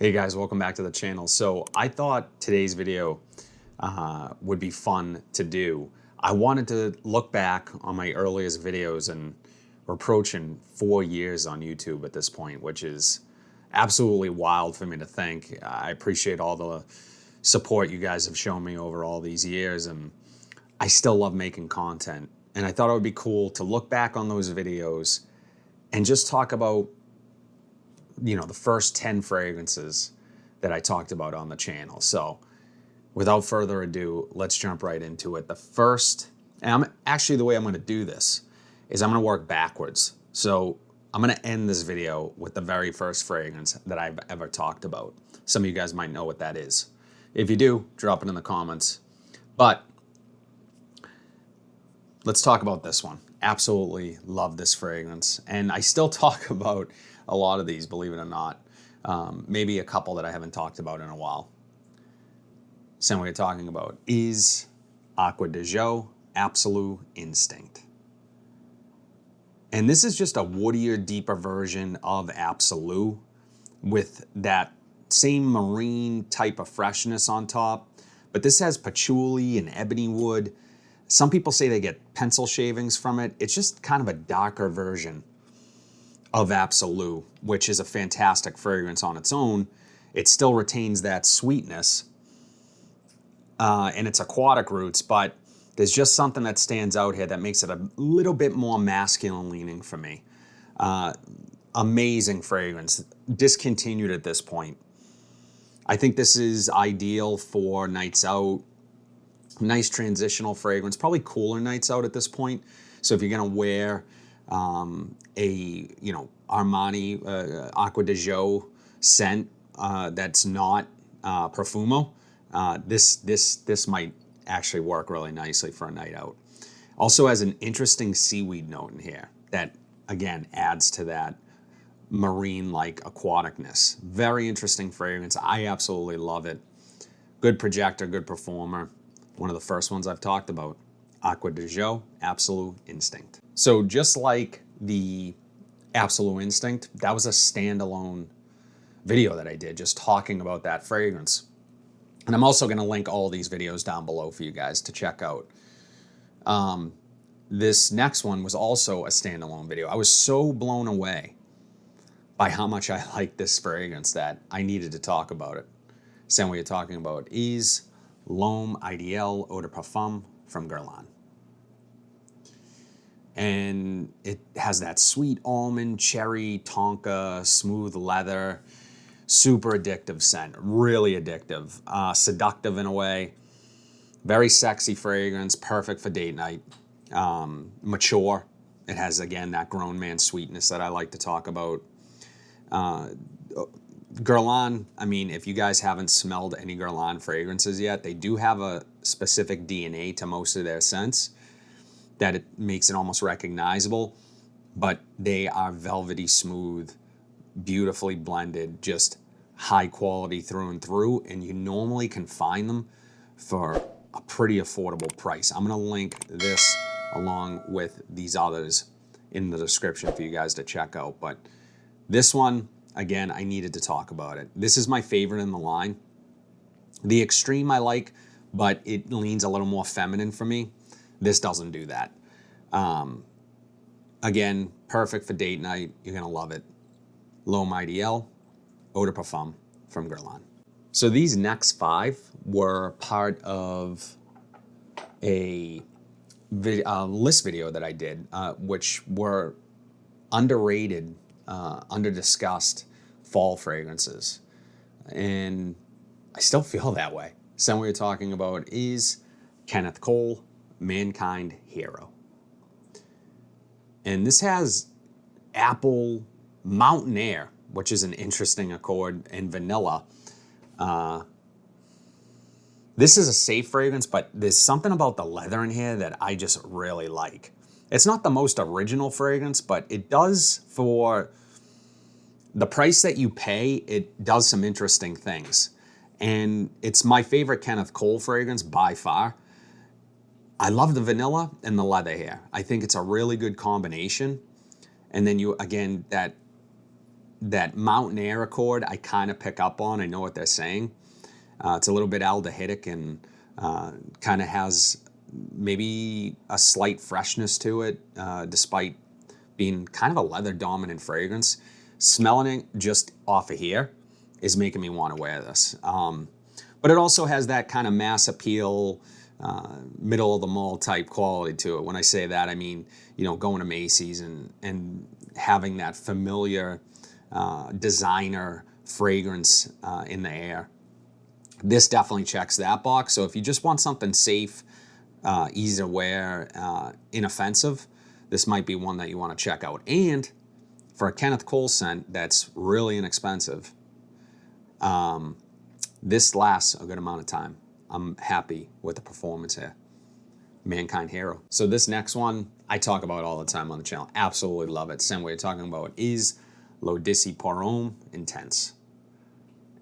Hey guys, welcome back to the channel. So I thought today's video would be fun to do. I wanted to look back on my earliest videos, and we're approaching 4 years on YouTube at this point, which is absolutely wild for me to think. I appreciate all the support you guys have shown me over all these years, and I still love making content. And I thought it would be cool to look back on those videos and just talk about the first 10 fragrances that I talked about on the channel. So without further ado, let's jump right into it. The first, and the way I'm going to do this is I'm going to work backwards. So I'm going to end this video with the very first fragrance that I've ever talked about. Some of you guys might know what that is. If you do, drop it in the comments. But let's talk about this one. Absolutely love this fragrance. And I still talk about a lot of these, believe it or not. Maybe a couple that I haven't talked about in a while. So what we're talking about is Acqua di Gio Absolu Instinct. And this is just a woodier, deeper version of Absolu with that same marine type of freshness on top. But this has patchouli and ebony wood. Some people say they get pencil shavings from it. It's just kind of a darker version of Absolu, which is a fantastic fragrance on its own. It still retains that sweetness and its aquatic roots, but there's just something that stands out here that makes it a little bit more masculine leaning for me. Amazing fragrance, discontinued at this point. I think this is ideal for nights out. Nice transitional fragrance, probably cooler nights out at this point. So if you're gonna wear Armani Acqua di Gio scent that's not Profumo, this might actually work really nicely for a night out. Also has an interesting seaweed note in here that again adds to that marine-like aquaticness. Very interesting fragrance. I absolutely love it. Good projector, good performer. One of the first ones I've talked about, Acqua di Gio Absolu Instinct. So just like the Absolu Instinct, that was a standalone video that I did just talking about that fragrance. And I'm also going to link all these videos down below for you guys to check out. This next one was also a standalone video. I was so blown away by how much I liked this fragrance that I needed to talk about it. Same way you're talking about is L'Homme Ideal Eau de Parfum from Guerlain. And it has that sweet almond, cherry, tonka, smooth leather, super addictive scent, really addictive, seductive in a way. Very sexy fragrance, perfect for date night. Mature. It has, again, that grown man sweetness that I like to talk about. Guerlain, I mean, if you guys haven't smelled any Guerlain fragrances yet, they do have a specific DNA to most of their scents that it makes it almost recognizable, but they are velvety smooth, beautifully blended, just high quality through and through, and you normally can find them for a pretty affordable price. I'm gonna link this along with these others in the description for you guys to check out, but this one, again, I needed to talk about it. This is my favorite in the line. The Extreme I like, but it leans a little more feminine for me. This doesn't do that. Again, perfect for date night. You're gonna love it. L'Homme Ideal Eau de Parfum from Guerlain. So these next 5 were part of a list video that I did, which were underrated, under-discussed fall fragrances. And I still feel that way. Some we're talking about is Kenneth Cole, Mankind Hero. And this has apple, mountain air, which is an interesting accord, and vanilla. This is a safe fragrance, but there's something about the leather in here that I just really like. It's not the most original fragrance, but it does, for the price that you pay, it does some interesting things. And it's my favorite Kenneth Cole fragrance by far. I love the vanilla and the leather here. I think it's a really good combination. And then you, again, that that mountain air accord I kind of pick up on. I know what they're saying. It's a little bit aldehydic and kind of has maybe a slight freshness to it, despite being kind of a leather dominant fragrance. Smelling it just off of here is making me want to wear this. But it also has that kind of mass appeal, middle of the mall type quality to it. When I say that, I mean, you know, going to Macy's and having that familiar designer fragrance in the air. This definitely checks that box. So if you just want something safe, easy to wear, inoffensive, this might be one that you want to check out. And for a Kenneth Cole scent that's really inexpensive, this lasts a good amount of time. I'm happy with the performance here. Mankind Hero. So this next one, I talk about all the time on the channel. Absolutely love it. Same way you're talking about is l'Odyssée pour Homme Intense.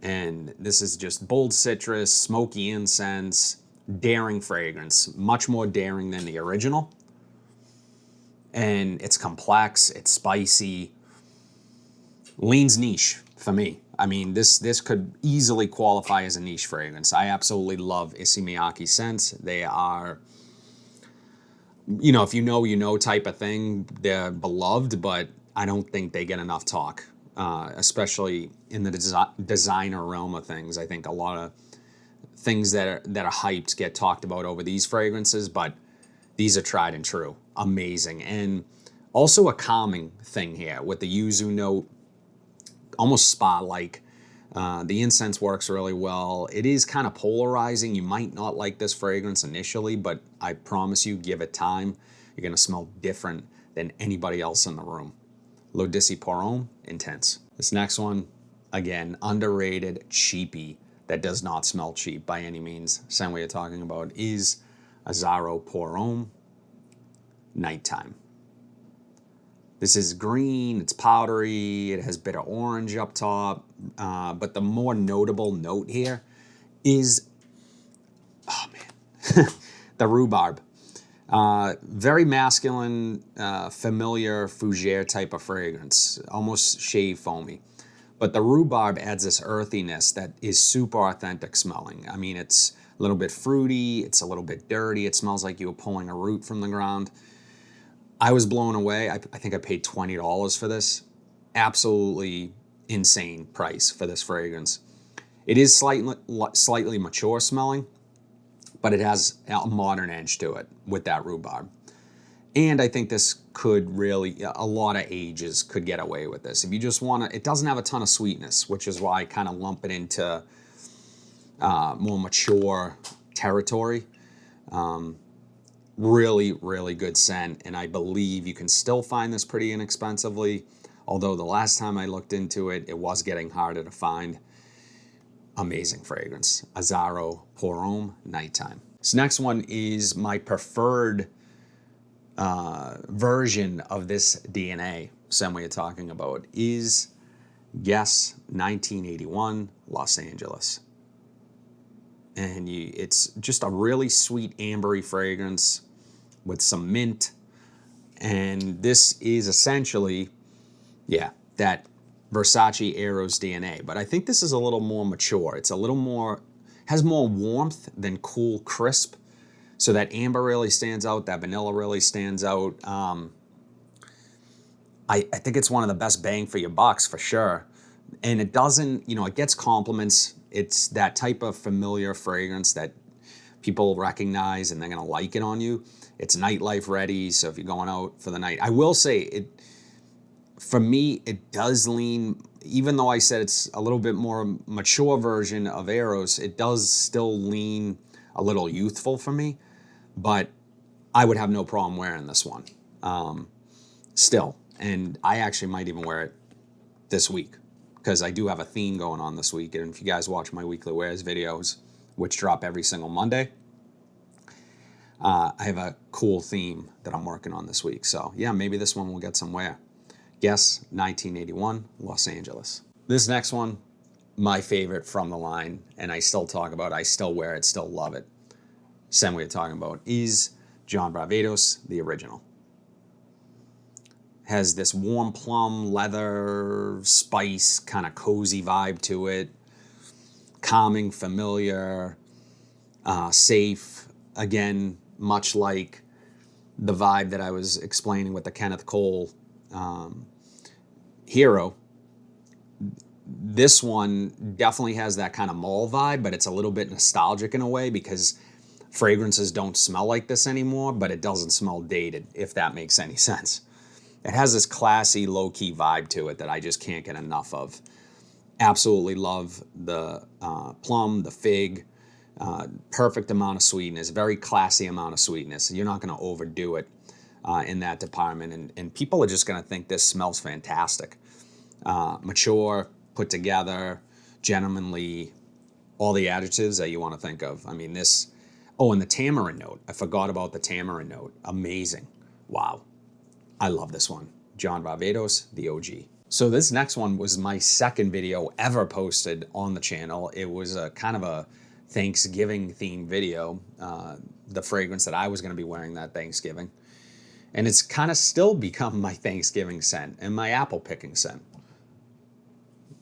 And this is just bold citrus, smoky incense, daring fragrance. Much more daring than the original. And it's complex, it's spicy, leans niche for me. I mean, this could easily qualify as a niche fragrance. I absolutely love Issey Miyake scents. They are, you know, if you know type of thing. They're beloved, but I don't think they get enough talk, especially in the designer realm of things. I think a lot of things that are hyped get talked about over these fragrances, but these are tried and true. Amazing. And also a calming thing here with the yuzu note, almost spa-like. The incense works really well. It is kind of polarizing. You might not like this fragrance initially, but I promise you, give it time. You're going to smell different than anybody else in the room. L'Odyssée pour Homme Intense. This next one, again, underrated, cheapy, that does not smell cheap by any means. Same way you're talking about is Azzaro pour Homme Nighttime. This is green, it's powdery, it has bitter orange up top, but the more notable note here is, oh man, the rhubarb. Very masculine, familiar fougere type of fragrance, almost shave foamy. But the rhubarb adds this earthiness that is super authentic smelling. I mean, it's a little bit fruity, it's a little bit dirty, it smells like you were pulling a root from the ground. I was blown away. I think I paid $20 for this. Absolutely insane price for this fragrance. It is slightly mature smelling, but it has a modern edge to it with that rhubarb. And I think this could really, a lot of ages could get away with this. If you just want to, it doesn't have a ton of sweetness, which is why I kind of lump it into more mature territory. Really, really good scent, and I believe you can still find this pretty inexpensively, although the last time I looked into it, it was getting harder to find. Amazing fragrance. Azzaro pour Homme Nighttime. This next one is my preferred version of this DNA, same way you're talking about, is Guess 1981 Los Angeles. And it's just a really sweet ambery fragrance with some mint. And this is essentially, yeah, that Versace Eros DNA. But I think this is a little more mature. It's a little more, has more warmth than cool crisp. So that amber really stands out. That vanilla really stands out. I think it's one of the best bang for your bucks for sure. And it doesn't, you know, it gets compliments. It's that type of familiar fragrance that people recognize and they're going to like it on you. It's nightlife ready, so if you're going out for the night. I will say, it, for me, it does lean, even though I said it's a little bit more mature version of Eros, it does still lean a little youthful for me, but I would have no problem wearing this one still. And I actually might even wear it this week, because I do have a theme going on this week. And if you guys watch my weekly wears videos, which drop every single Monday, I have a cool theme that I'm working on this week. So yeah, maybe this one will get some wear. Guess 1981 Los Angeles. This next one, my favorite from the line, and I still talk about it, I still wear it, still love it. Same way you're talking about, is John Varvatos, the original. Has this warm plum, leather, spice, kind of cozy vibe to it. Calming, familiar, safe. Again, much like the vibe that I was explaining with the Kenneth Cole Hero. This one definitely has that kind of mall vibe, but it's a little bit nostalgic in a way because fragrances don't smell like this anymore, but it doesn't smell dated, if that makes any sense. It has this classy, low-key vibe to it that I just can't get enough of. Absolutely love the plum, the fig, perfect amount of sweetness, very classy amount of sweetness. You're not going to overdo it in that department, and people are just going to think this smells fantastic. Mature, put together, gentlemanly, all the adjectives that you want to think of. I mean, this, oh, and the tamarind note. I forgot about the tamarind note. Amazing. Wow. I love this one. John Varvatos, the OG. So this next one was my second video ever posted on the channel. It was a kind of a Thanksgiving themed video, the fragrance that I was going to be wearing that Thanksgiving. And it's kind of still become my Thanksgiving scent and my apple picking scent.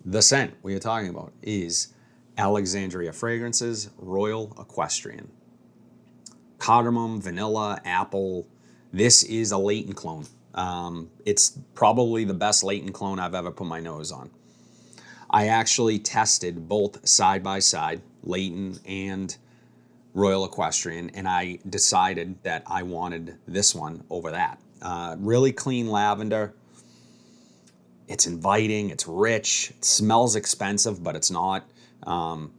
The scent we are talking about is Alexandria Fragrances Royal Equestrian. Cardamom, vanilla, apple. This is a Layton clone. It's probably the best Layton clone I've ever put my nose on. I actually tested both side by side, Layton and Royal Equestrian, and I decided that I wanted this one over that. Really clean lavender. It's inviting, it's rich, it smells expensive, but it's not. Wow.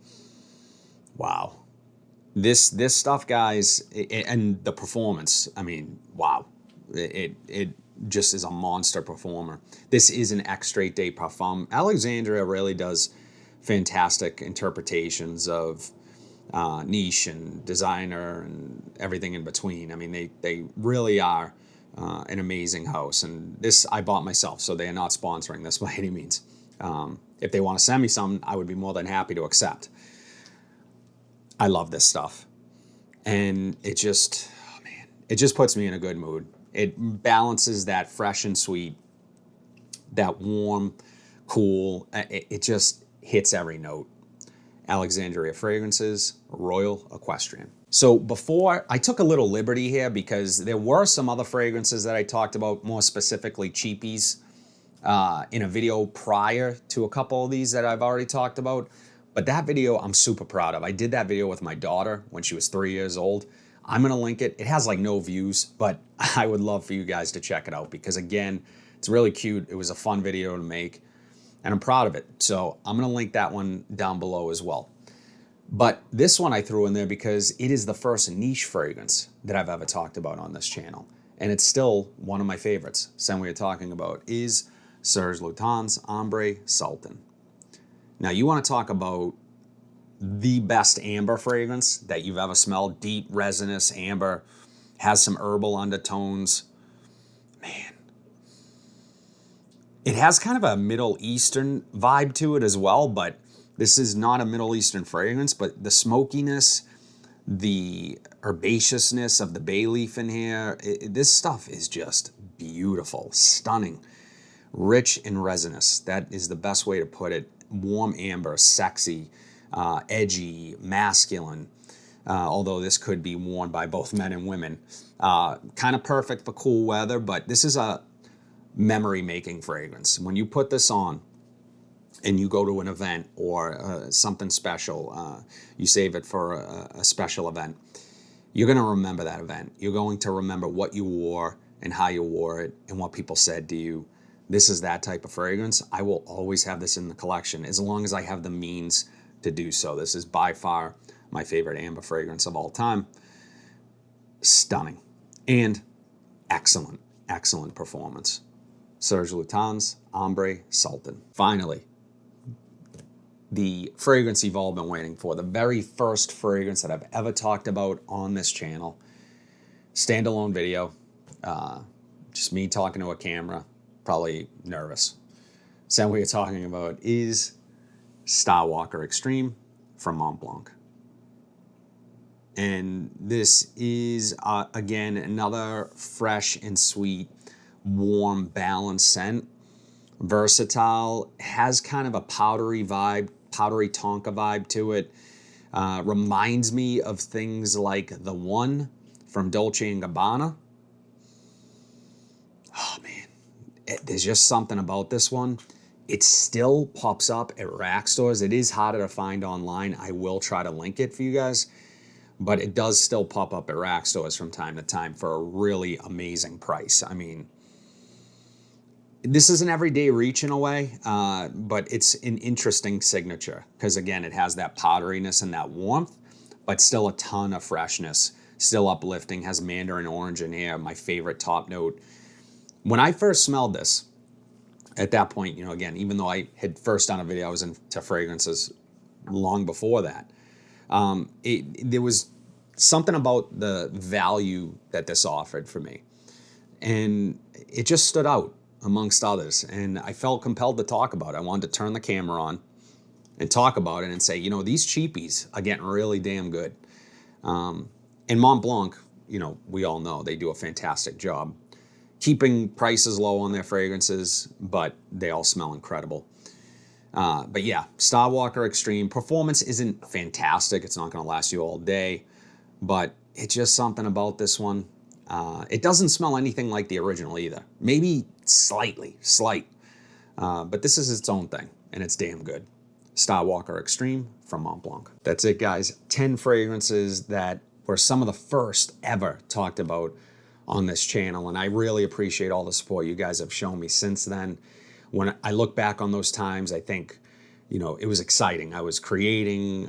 This stuff, guys, and the performance, I mean, wow. It just is a monster performer. This is an extrait de Parfum. Alexandria really does fantastic interpretations of niche and designer and everything in between. I mean, they really are an amazing house. And this I bought myself, so they are not sponsoring this by any means. If they want to send me some, I would be more than happy to accept. I love this stuff. And it just, oh man, it just puts me in a good mood. It balances that fresh and sweet, that warm, cool. It just hits every note. Alexandria Fragrances, Royal Equestrian. So before, I took a little liberty here because there were some other fragrances that I talked about, more specifically cheapies, in a video prior to a couple of these that I've already talked about. But that video I'm super proud of. I did that video with my daughter when she was 3 years old. I'm gonna link it. It has like no views, but I would love for you guys to check it out because again, it's really cute. It was a fun video to make and I'm proud of it. So I'm gonna link that one down below as well. But this one I threw in there because it is the first niche fragrance that I've ever talked about on this channel. And it's still one of my favorites. Scent we are talking about is Serge Lutens Ambre Sultan. Now you want to talk about the best amber fragrance that you've ever smelled. Deep, resinous amber, has some herbal undertones. Man. It has kind of a Middle Eastern vibe to it as well, but this is not a Middle Eastern fragrance, but the smokiness, the herbaceousness of the bay leaf in here, this stuff is just beautiful, stunning, rich and resinous. That is the best way to put it. Warm amber, sexy, edgy, masculine, although this could be worn by both men and women. Kind of perfect for cool weather, but this is a memory-making fragrance. When you put this on and you go to an event or something special, you save it for a special event, you're going to remember that event. You're going to remember what you wore and how you wore it and what people said to you. This is that type of fragrance. I will always have this in the collection as long as I have the means to do so. This is by far my favorite amber fragrance of all time. Stunning and excellent, excellent performance. Serge Lutens Ambre Sultan. Finally, the fragrance you've all been waiting for, the very first fragrance that I've ever talked about on this channel. Standalone video, just me talking to a camera, probably nervous. Scent we are talking about is Starwalker Extreme from Mont Blanc. And this is, again, another fresh and sweet, warm, balanced scent. Versatile, has kind of a powdery vibe, powdery tonka vibe to it. Reminds me of things like the One from Dolce & Gabbana. Oh man, there's just something about this one. It still pops up at rack stores. It is harder to find online. I will try to link it for you guys, but it does still pop up at rack stores from time to time for a really amazing price. I mean, this is an everyday reach in a way, but it's an interesting signature because, again, it has that powderiness and that warmth, but still a ton of freshness, still uplifting, has mandarin orange in here, my favorite top note. When I first smelled this, at that point, you know, again, even though I had first done a video, I was into fragrances long before that. There was something about the value that this offered for me, and it just stood out amongst others, and I felt compelled to talk about it. I wanted to turn the camera on and talk about it and say, you know, these cheapies are getting really damn good. And Mont Blanc, you know, we all know they do a fantastic job keeping prices low on their fragrances, but they all smell incredible. But yeah, Starwalker Extreme. Performance isn't fantastic. It's not going to last you all day, but it's just something about this one. It doesn't smell anything like the original either. Maybe slight, but this is its own thing, and it's damn good. Starwalker Extreme from Mont Blanc. That's it, guys. 10 fragrances that were some of the first ever talked about on this channel, and I really appreciate all the support you guys have shown me since then. When I look back on those times, I think, you know, it was exciting. I was creating,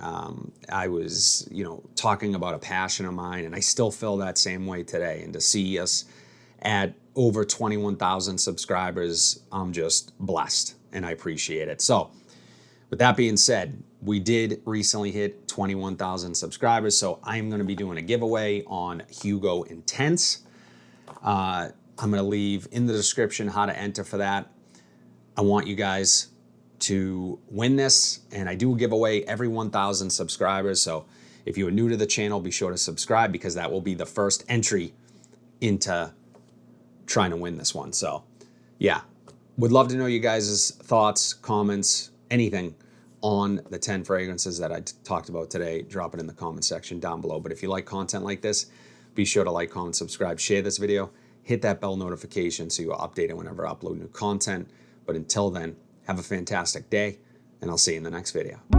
I was, you know, talking about a passion of mine, and I still feel that same way today. And to see us at over 21,000 subscribers, I'm just blessed, and I appreciate it. So with that being said, we did recently hit 21,000 subscribers, so I'm going to be doing a giveaway on Hugo Intense. I'm going to leave in the description how to enter for that. I want you guys to win this, and I do give away every 1,000 subscribers, so if you are new to the channel, be sure to subscribe, because that will be the first entry into trying to win this one. So yeah, would love to know you guys' thoughts, comments, anything on the 10 fragrances that I talked about today. Drop it in the comment section down below. But if you like content like this, be sure to like, comment, subscribe, share this video, hit that bell notification so you're updated whenever I upload new content. But until then, have a fantastic day, and I'll see you in the next video.